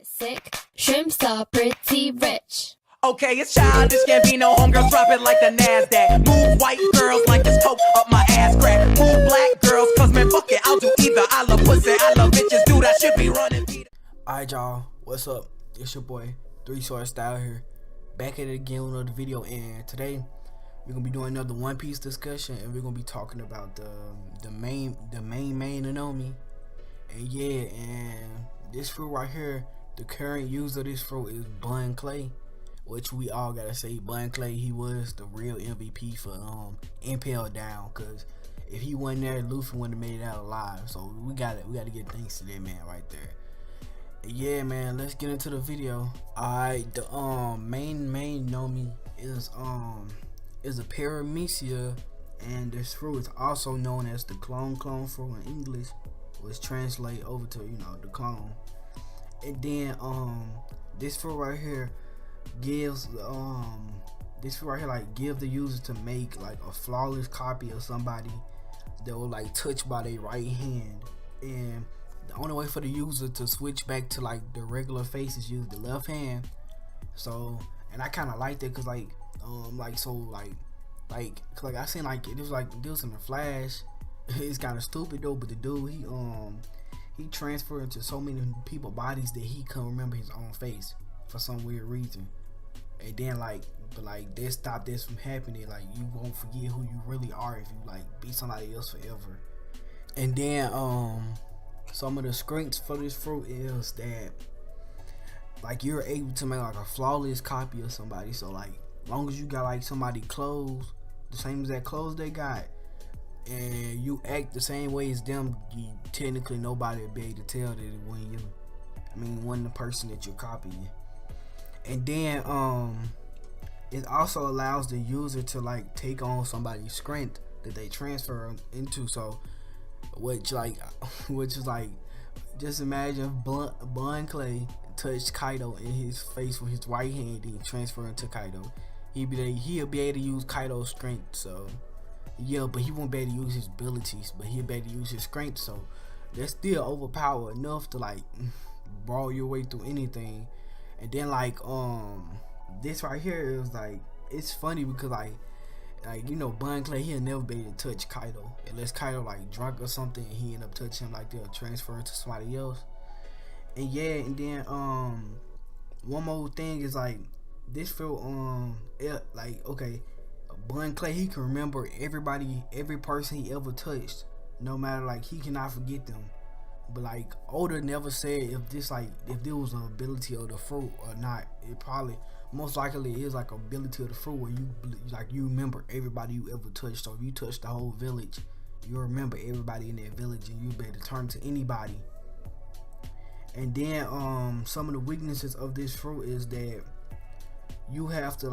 get sick. Shrimps are pretty rich. Okay, it's childish, can't be no homegirls, drop it like the NASDAQ. Move white girls like this coke up my ass crack. Move black girls, cause man, fuck it, I'll do either. I love pussy, I love bitches, dude, I should be running. Alright y'all, what's up? It's your boy, 3 Sword Style here. Back at it again with another video, and today we're gonna be doing another One Piece discussion, and we're gonna be talking about the main Nanomi. And yeah, and this fruit right here, the current user of this fruit is Bun Clay. Which we all gotta say, Bun Clay, he was the real MVP for Impel Down, cause if he wasn't there, Luffy wouldn't have made it out alive. So we gotta give thanks to that man right there. Yeah, man, let's get into the video. Alright, the main Nanomi is a Paramecia, and this fruit is also known as the clone fruit in English, which translate over to, you know, the clone. And then this fruit right here gives give the user to make like a flawless copy of somebody that will like touch by their right hand, and the only way for the user to switch back to like the regular face is use the left hand. So, and I kind of like that because like I seen like it was like this in the Flash. It's kind of stupid though, but the dude he transferred into so many people's bodies that he couldn't remember his own face for some weird reason. And then they stop this from happening. Like, you won't forget who you really are if you like be somebody else forever. And then some of the strengths for this fruit is that like you're able to make like a flawless copy of somebody. So like long as you got like somebody clothes the same as that clothes they got, and you act the same way as them, you technically nobody will be able to tell that it wasn't the person that you're copying. And then it also allows the user to like take on somebody's strength that they transfer into. So which is like, just imagine Bun Clay touched Kaido in his face with his right hand and transfer into Kaido. He'll be able to use Kaido's strength. So yeah, but he won't be able to use his abilities, but he'll be able to use his strength. So that's still overpowered enough to like brawl your way through anything. And then like this right here is like, it's funny because like you know, Bun Clay, he'll never be able to touch Kaido unless Kaido like drunk or something and he end up touching him, like they'll transfer into somebody else. And yeah, and then one more thing is like this feel like, okay, Bun Clay, he can remember every person he ever touched, no matter, like, he cannot forget them. But like Oda never said if there was an ability of the fruit or not. It probably most likely is like ability of the fruit where you remember everybody you ever touched. So if you touch the whole village, you remember everybody in that village and you'll be able to turn to anybody. And then some of the weaknesses of this fruit is that you have to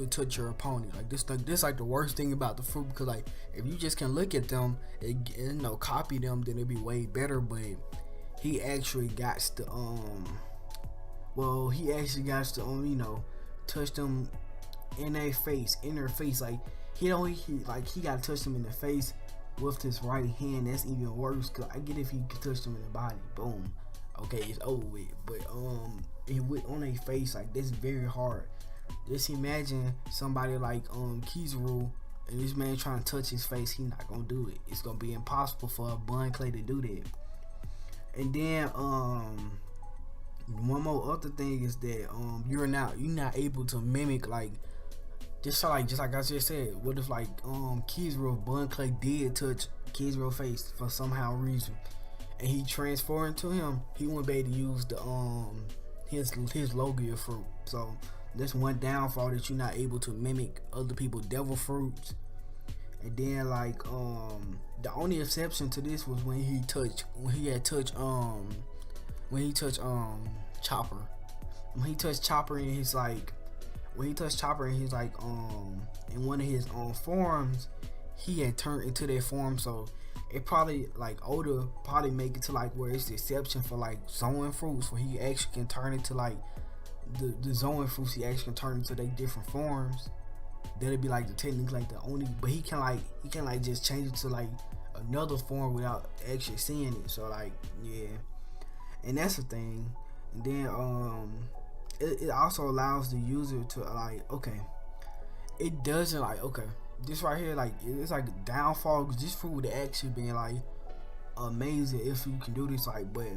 touch your opponent. Like this like the worst thing about the fruit, because like if you just can look at them and, you know, copy them, then it'd be way better. But he actually got to you know, touch them in their face. Like he got to touch them in the face with his right hand. That's even worse, because I get if he could touch them in the body, boom, okay, it's over with. But on their face, like, that's very hard. Just imagine somebody like Kizaru and this man trying to touch his face. He not gonna do it. It's gonna be impossible for Bun Clay to do that. And then one more other thing is that you're not able to mimic, like just like I just said. What if like Kizaru, Bun Clay did touch Kizaru's face for somehow reason, and he transformed into him, he wouldn't be able to use the his Logia fruit. So that's one downfall, that you're not able to mimic other people's devil fruits. And then like the only exception to this was when he touched Chopper. When he touched Chopper in his in one of his forms, he had turned into that form. So it probably like Oda probably make it to like where it's the exception for like Zoan fruits, where he actually can turn into like the Zoan fruits, he actually can turn into their different forms. That'd be like the technically like the only, but he can just change it to like another form without actually seeing it. So like, yeah. and that's the thing. And then it also allows the user to like, okay, it doesn't like, okay, this right here, like it's like a downfall because this fruit would actually be like amazing if you can do this, like, but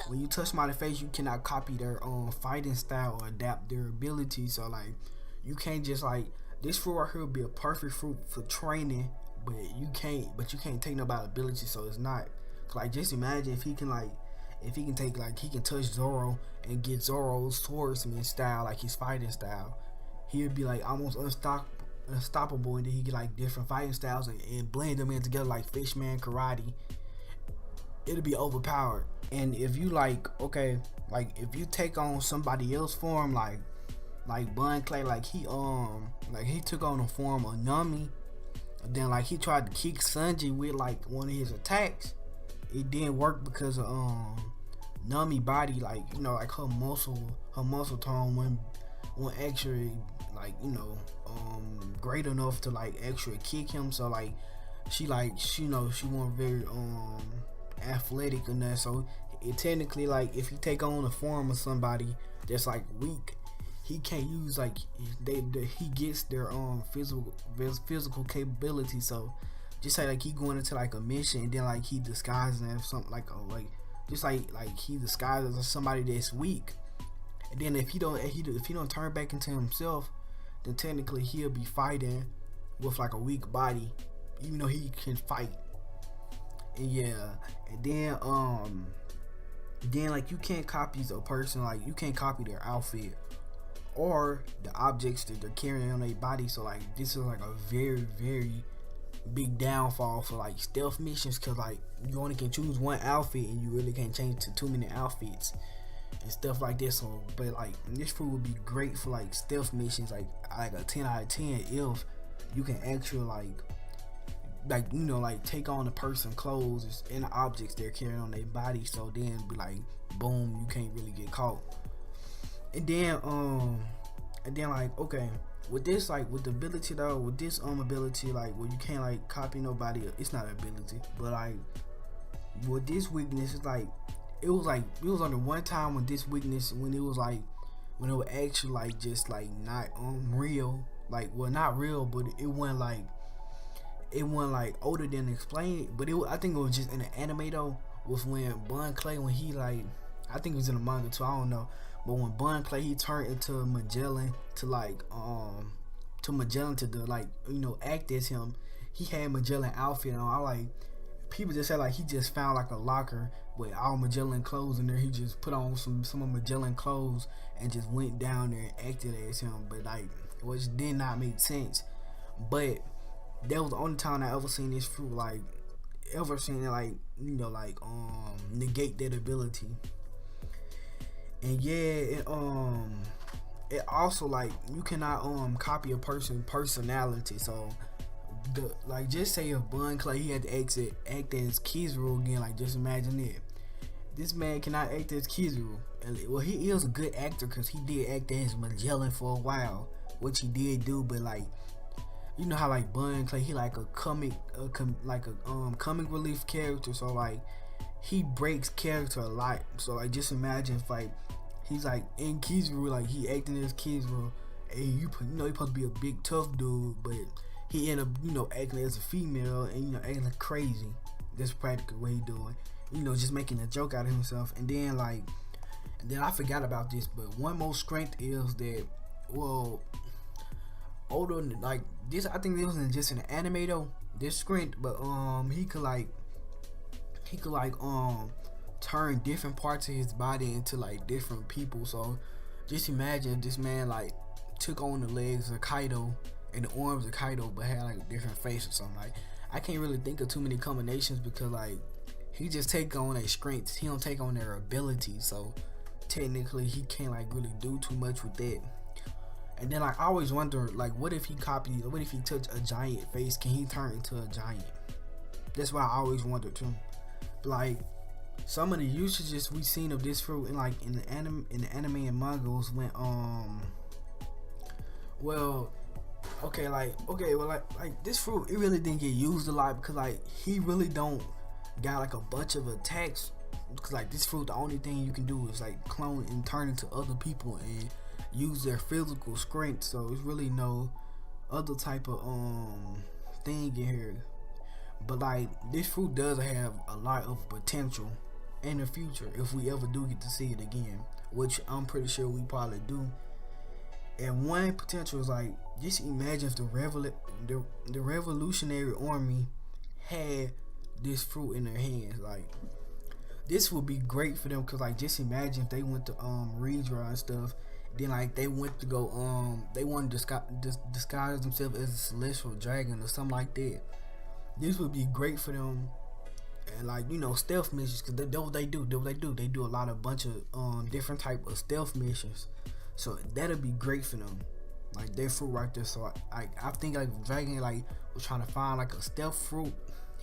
when you touch somebody's face, you cannot copy their fighting style or adapt their ability. So like you can't just like, this fruit right here would be a perfect fruit for training, but you can't take nobody's ability. So it's not like, just imagine if he can take, like, he can touch Zoro and get Zoro's swordsman style, like his fighting style. He would be like almost unstoppable, and then he get like different fighting styles and blend them in together like Fishman karate. It'll be overpowered. And if you like, okay, like if you take on somebody else form, like Bun Clay, like he took on the form of Nami, and then like he tried to kick Sanji with like one of his attacks. It didn't work because of Nami body, like, you know, like her muscle tone wasn't actually like, you know, great enough to like actually kick him. So like she wasn't very athletic enough. So it technically, like, if you take on the form of somebody that's like weak, he can't use like he gets their physical capability. So just say like he going into like a mission and then like he disguises as something like just like he disguises as somebody that's weak, and then if he don't turn back into himself, then technically he'll be fighting with like a weak body, even though he can fight. And yeah, and then like you can't copy a person, like you can't copy their outfit or the objects that they're carrying on their body. So like this is like a very, very big downfall for like stealth missions, because like you only can choose one outfit and you really can't change to too many outfits and stuff like this. So but like this fruit would be great for like stealth missions, like a 10 out of 10 if you can actually like you know, like take on the person clothes and the objects they're carrying on their body. So then be like, boom, you can't really get caught. And then like, okay, with this, like with the ability though, with this ability, like where you can't like copy nobody, it's not an ability, but like with this weakness, it's like it was on the one time when this weakness, when it was actually like just like not real, like, well, not real, but it wasn't like older than explained. But I think it was just in the anime though, was when Bun Clay, when he like, I think it was in the manga too, I don't know, but when Bun Clay, he turned into Magellan to like to the, like, you know, act as him. He had Magellan outfit on. I like, people just said like he just found like a locker with all Magellan clothes in there. He just put on some of Magellan clothes and just went down there and acted as him. But like, which did not make sense. But that was the only time I ever seen this fruit, like ever seen it, like, you know, like negate that ability. And yeah, it also like you cannot copy a person's personality. So like, just say if Bun Clay, he had to act as Kizaru again, like just imagine it. This man cannot act as Kizaru. Well, he is a good actor because he did act as Magellan for a while, which he did do. But like, you know how like Bun Clay, he like a comic relief character. So like he breaks character a lot. So like just imagine if like he's like in Kizaru, like he acting as Kizaru, and you know he supposed to be a big tough dude, but he end up, you know, acting as a female and, you know, acting like crazy. That's practically what he doing. You know, just making a joke out of himself. And then I forgot about this, but one more strength is that, well, older, like this, I think this wasn't just in the anime though, this strength, but he could turn different parts of his body into like different people. So just imagine if this man like took on the legs of Kaido and the arms of Kaido, but had like a different face or something. Like, I can't really think of too many combinations, because like he just take on their strengths, he don't take on their abilities. So technically he can't like really do too much with that. And then like, I always wonder, like, what if he touch a giant face, can he turn into a giant? That's why I always wonder too. Like, some of the usages we seen of this fruit in the anime and manga was when this fruit, it really didn't get used a lot, because like he really don't got like a bunch of attacks Cause like this fruit, the only thing you can do is like clone and turn into other people and use their physical strength. So it's really no other type of thing in here. But like this fruit does have a lot of potential in the future if we ever do get to see it again, which I'm pretty sure we probably do. And one potential is like, just imagine if the Revolutionary Army had this fruit in their hands. Like, this would be great for them, cause like just imagine if they went to redraw and stuff. Then like they went to go they wanted to disguise themselves as a celestial dragon or something like that. This would be great for them. And like, you know, stealth missions, cause that's what they do. They do a lot of bunch of different type of stealth missions. So that'll be great for them. Like their fruit right there. So I think like Dragon like was trying to find like a stealth fruit.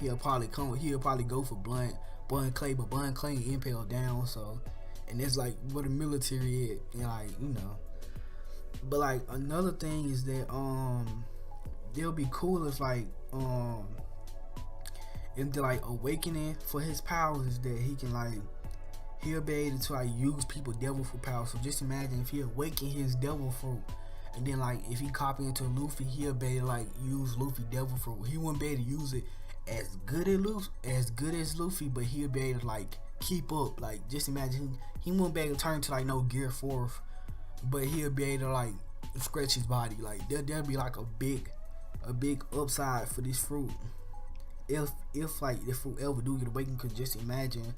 He'll probably go for Blunt Clay, but Blunt Clay impaled down. So, and it's like where the military is, and like, you know. But like another thing is that it'll be cool if like if the like awakening for his powers is that he can like, he'll be able to like use people devil fruit power. So just imagine if he awaken his devil fruit, and then like if he copy into Luffy, he'll be able to like use Luffy devil fruit. He wouldn't be able to use it as good as Luffy, but he'll be able to like keep up. Like just imagine he won't be able to turn to like no Gear 4th, but he'll be able to like scratch his body. Like there'll be like a big upside for this fruit if like the fruit ever do get awakened. Cause just imagine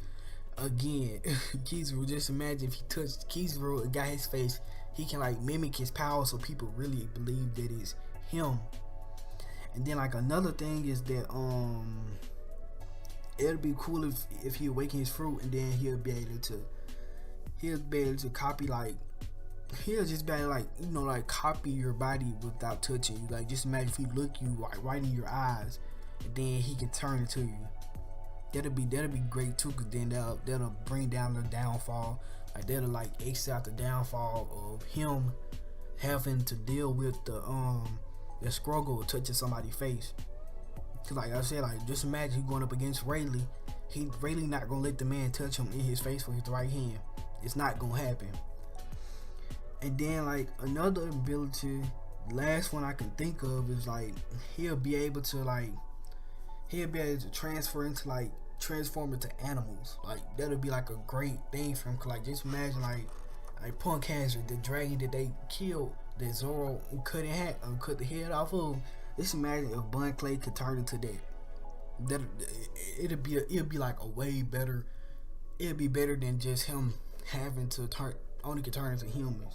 again, Kizaru, just imagine if he touched Kizaru and got his face, he can like mimic his power, so people really believe that it's him. And then like another thing is that it'll be cool if he awaken his fruit, and then he'll be able to copy, like he'll just be able to like, you know, like copy your body without touching you. Like just imagine if he look you like right in your eyes, and then he can turn it to you. That'll be great too, cause then that'll bring down the downfall. Like that'll like ace out the downfall of him having to deal with the struggle of touching somebody's face. Cause like I said, like just imagine he going up against Rayleigh. Rayleigh not gonna let the man touch him in his face with his right hand. It's not gonna happen. And then like another ability, last one I can think of is like he'll be able to transform into animals. Like that'll be like a great thing for him. Cause like just imagine like Punk Hazard, the dragon that they killed, that Zoro cut the head off of. Just imagine if Blunt Clay could turn into that. It'll be like a way better. It'll be better than just him having to turn into humans.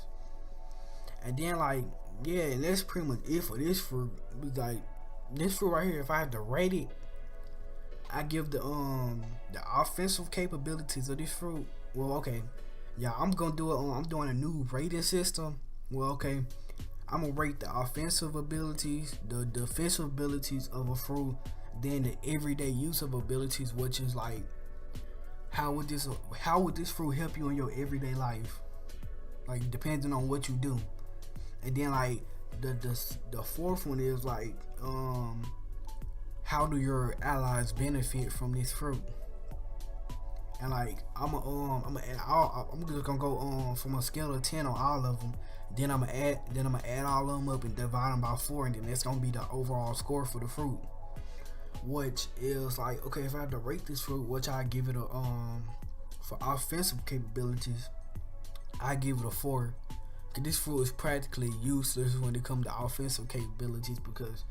And then like, yeah, and that's pretty much it for this fruit. Like this fruit right here, if I have to rate it, I give the offensive capabilities of this fruit. Well, okay, yeah, I'm gonna do it. I'm doing a new rating system. Well, okay, I'm gonna rate the offensive abilities, the defensive abilities of a fruit, then the everyday use of abilities, which is like how would this fruit help you in your everyday life, like depending on what you do. And then like the fourth one is like how do your allies benefit from this fruit? And like I'm just gonna go from a scale of 10 on all of them. Then I'm gonna add all of them up and divide them by 4, and then that's gonna be the overall score for the fruit. Which is like, okay, if I have to rate this fruit, which I give it a for offensive capabilities, I give it a 4. Cause this fruit is practically useless when it comes to offensive capabilities, because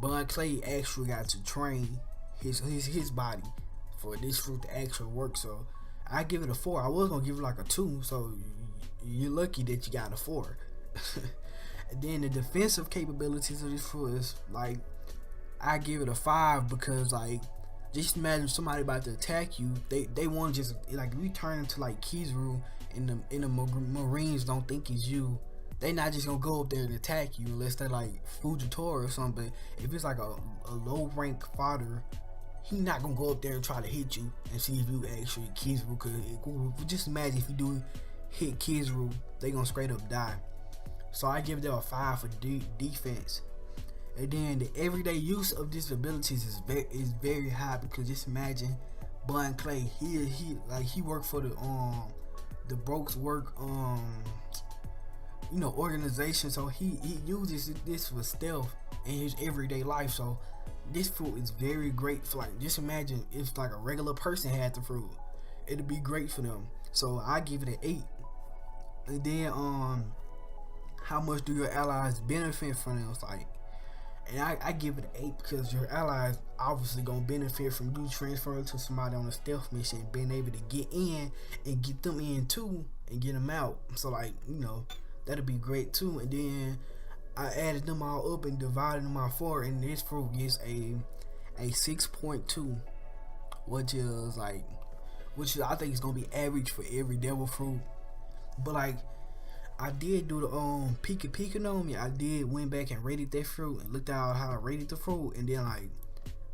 Blunt Clay actually got to train his body for this fruit to actually work. So I give it a 4. I was gonna give it like a 2, so you're lucky that you got a 4. And then the defensive capabilities of this fruit is like, I give it a 5, because like just imagine somebody about to attack you, they want to just like, if you turn into like Kizaru and the Marines don't think it's you, they not just gonna go up there and attack you unless they're like Fujitora or something. If it's like a low rank fighter, he not gonna go up there and try to hit you and see if you actually Kizaru. Cause just imagine if you do hit Kizaru, they gonna straight up die. So I give them a 5 for defense. And then the everyday use of these abilities is very high, because just imagine Bun Clay. He worked for the Brokes Work organization. So he uses this for stealth in his everyday life. So this fruit is very great for, like, just imagine if like a regular person had the fruit, it'd be great for them. So I give it an 8. And then how much do your allies benefit from it? It's like, and I give it an 8 because your allies obviously gonna benefit from you transferring to somebody on a stealth mission, being able to get in and get them in too and get them out. So like, that'll be great too. And then I added them all up and divided them out 4, and this fruit gets a 6.2, which I think is gonna be average for every devil fruit. But like, I did do the Pika Nomi. I did went back and rated that fruit and looked at how I rated the fruit, and then like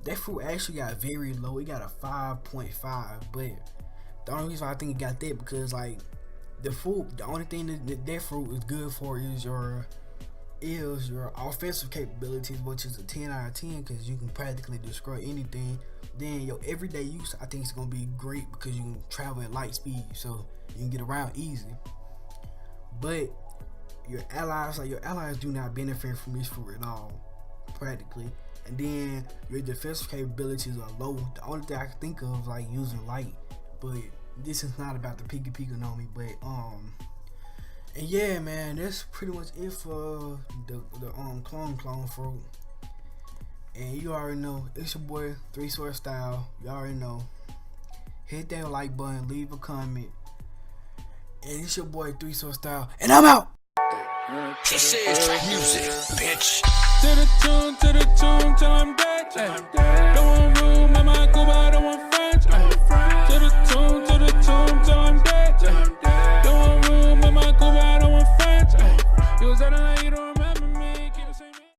that fruit actually got very low. It got a 5.5, but the only reason I think it got that because like the only thing that fruit is good for is your offensive capabilities, which is a 10 out of 10 because you can practically destroy anything. Then your everyday use, I think it's gonna be great because you can travel at light speed, so you can get around easy. But your allies do not benefit from this fruit at all, practically. And then your defensive capabilities are low. The only thing I can think of is like using light, but this is not about the Pika Nomi. But and yeah, man, that's pretty much it for the clone fruit. And you already know, it's your boy 3 Sword Style. You already know. Hit that like button, leave a comment. And it's your boy 3 Sword Style, and I'm out. She says trap music, bitch. To the tune till I'm dead. Don't want